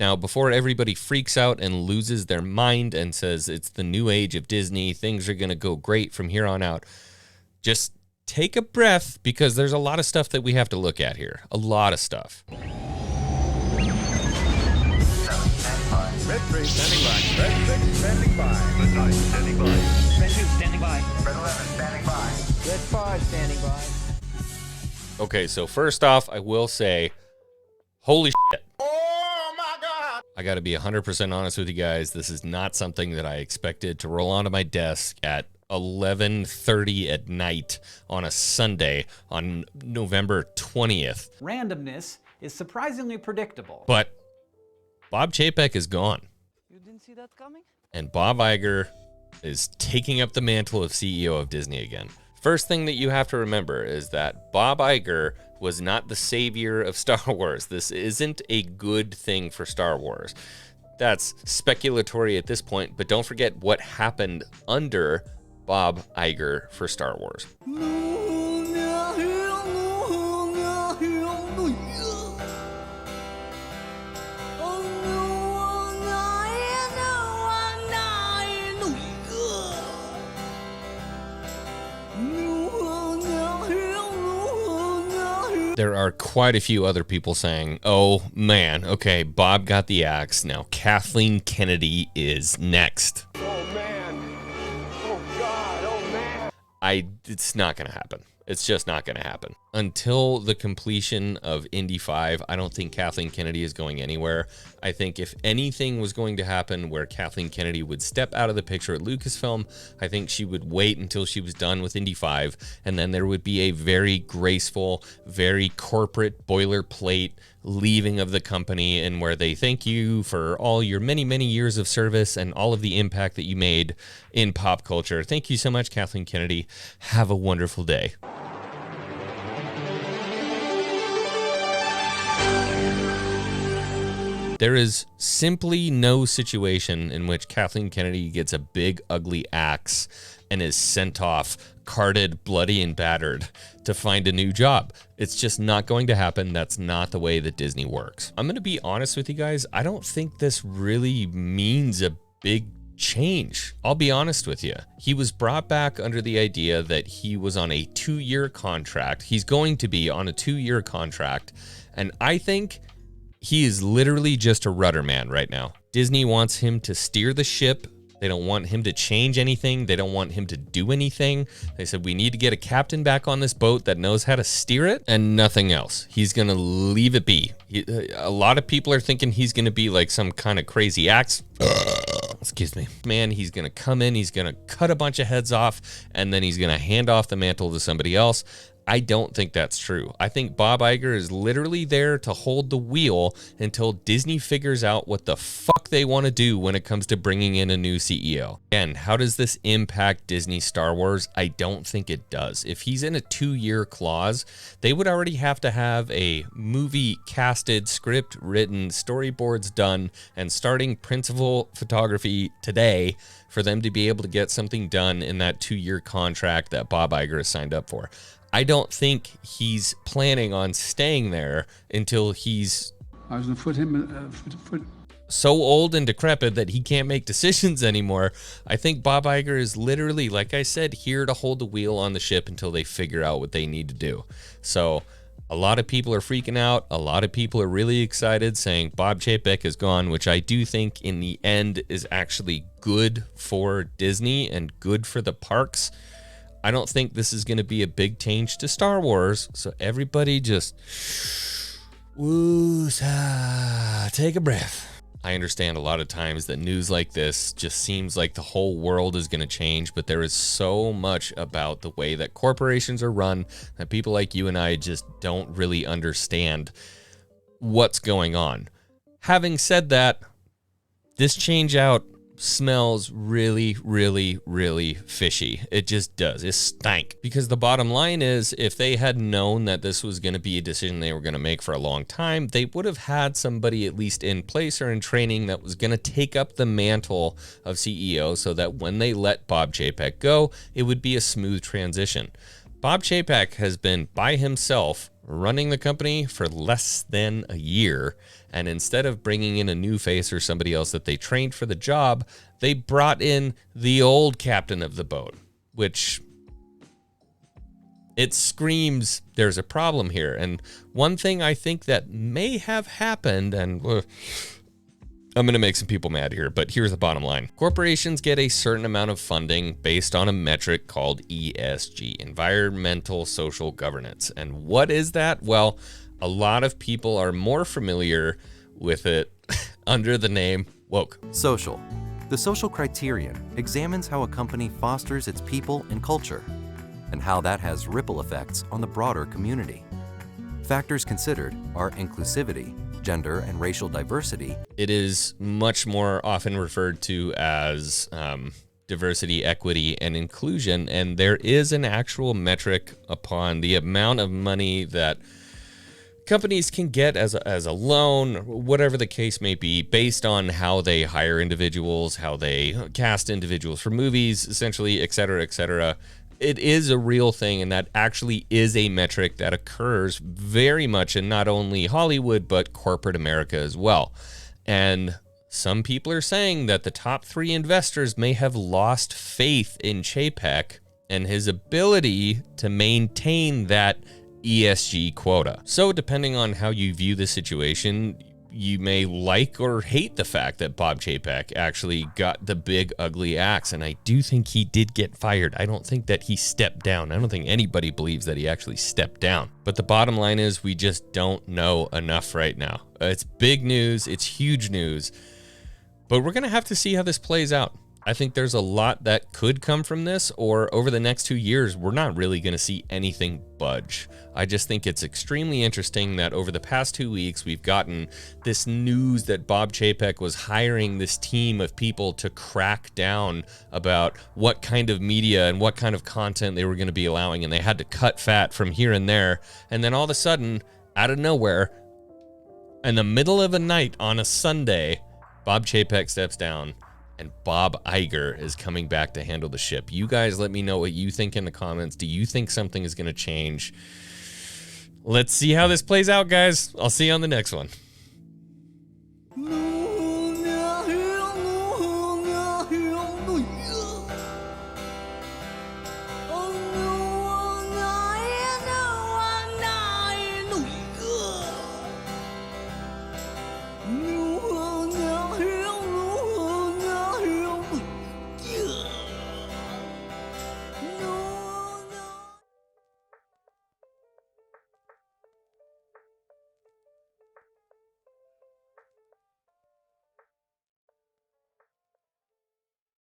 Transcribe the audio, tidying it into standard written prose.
Now, before everybody freaks out and loses their mind and says it's the new age of Disney, things are going to go great from here on out, just take a breath, because there's a lot of stuff that we have to look at here. A lot of stuff. Red 3 standing by. Red 6 standing by. Red 9 standing by. Red 2 standing by. Red 11 standing by. Red 5 standing by. Okay, so first off, I will say, holy shit. Oh my God! I got to be 100% honest with you guys. This is not something that I expected to roll onto my desk at 11:30 at night on a Sunday on November 20th. Randomness is surprisingly predictable. But Bob Chapek is gone. You didn't see that coming? And Bob Iger is taking up the mantle of CEO of Disney again. First thing that you have to remember is that Bob Iger was not the savior of Star Wars. This isn't a good thing for Star Wars. That's speculatory at this point, but don't forget what happened under Bob Iger for Star Wars. There are quite a few other people saying, oh man, okay, Bob got the axe. Now Kathleen Kennedy is next. Oh man! Oh God! Oh man! It's not going to happen. It's just not going to happen. Until the completion of Indy 5, I don't think Kathleen Kennedy is going anywhere. I think if anything was going to happen where Kathleen Kennedy would step out of the picture at Lucasfilm, I think she would wait until she was done with Indy 5, and then there would be a very graceful, very corporate boilerplate leaving of the company, and where they thank you for all your many, many years of service and all of the impact that you made in pop culture. Thank you so much, Kathleen Kennedy. Have a wonderful day. There is simply no situation in which Kathleen Kennedy gets a big, ugly axe and is sent off, carted, bloody, and battered to find a new job. It's just not going to happen. That's not the way that Disney works. I'm going to be honest with you guys. I don't think this really means a big change. I'll be honest with you. He was brought back under the idea that he was on a 2-year contract. He's going to be on a 2-year contract. And I think he is literally just a rudder man right now. Disney wants him to steer the ship. They don't want him to change anything. They don't want him to do anything. They said, we need to get a captain back on this boat that knows how to steer it and nothing else. He's going to leave it be. A lot of people are thinking he's going to be like some kind of crazy axe. Excuse me. Man, he's going to come in, he's going to cut a bunch of heads off, and then he's going to hand off the mantle to somebody else. I don't think that's true. I think Bob Iger is literally there to hold the wheel until Disney figures out what the fuck they want to do when it comes to bringing in a new CEO. Again, how does this impact Disney Star Wars? I don't think it does. If he's in a 2-year clause, they would already have to have a movie casted, script written, storyboards done, and starting principal photography today for them to be able to get something done in that 2-year contract that Bob Iger has signed up for. I don't think he's planning on staying there until he's so old and decrepit that he can't make decisions anymore. I think Bob Iger is literally, like I said, here to hold the wheel on the ship until they figure out what they need to do. So a lot of people are freaking out. A lot of people are really excited, saying Bob Chapek is gone, which I do think in the end is actually good for Disney and good for the parks. I don't think this is going to be a big change to Star Wars, so everybody just woo-sa, take a breath. I understand a lot of times that news like this just seems like the whole world is going to change, but there is so much about the way that corporations are run that people like you and I just don't really understand what's going on. Having said that, this change out smells really, really, really fishy. It just does. It stank. Because the bottom line is, if they had known that this was going to be a decision they were going to make for a long time, they would have had somebody at least in place or in training that was going to take up the mantle of CEO so that when they let Bob Chapek go, it would be a smooth transition. Bob Chapek has been by himself running the company for less than a year. And instead of bringing in a new face or somebody else that they trained for the job, they brought in the old captain of the boat, which it screams there's a problem here. And one thing I think that may have happened, and I'm going to make some people mad here, but here's the bottom line. Corporations get a certain amount of funding based on a metric called ESG, environmental social governance. And what is that? Well, a lot of people are more familiar with it under the name woke. Social. The social criterion examines how a company fosters its people and culture, and how that has ripple effects on the broader community. Factors considered are inclusivity, gender and racial diversity. It is much more often referred to as diversity, equity, and inclusion, and there is an actual metric upon the amount of money that companies can get as a loan, whatever the case may be, based on how they hire individuals, how they cast individuals for movies, essentially, et cetera, et cetera. It is a real thing, and that actually is a metric that occurs very much in not only Hollywood, but corporate America as well. And some people are saying that the top 3 investors may have lost faith in Chapek and his ability to maintain that ESG quota. So depending on how you view the situation, you may like or hate the fact that Bob Chapek actually got the big ugly axe, and I do think he did get fired. I don't think that he stepped down. I don't think anybody believes that he actually stepped down. But the bottom line is we just don't know enough right now. It's big news. It's huge news. But we're going to have to see how this plays out. I think there's a lot that could come from this, or over the next 2 years, we're not really going to see anything budge. I just think it's extremely interesting that over the past 2 weeks, we've gotten this news that Bob Chapek was hiring this team of people to crack down about what kind of media and what kind of content they were going to be allowing, and they had to cut fat from here and there. And then all of a sudden, out of nowhere, in the middle of the night on a Sunday, Bob Chapek steps down, and Bob Iger is coming back to handle the ship. You guys let me know what you think in the comments. Do you think something is going to change? Let's see how this plays out, guys. I'll see you on the next one.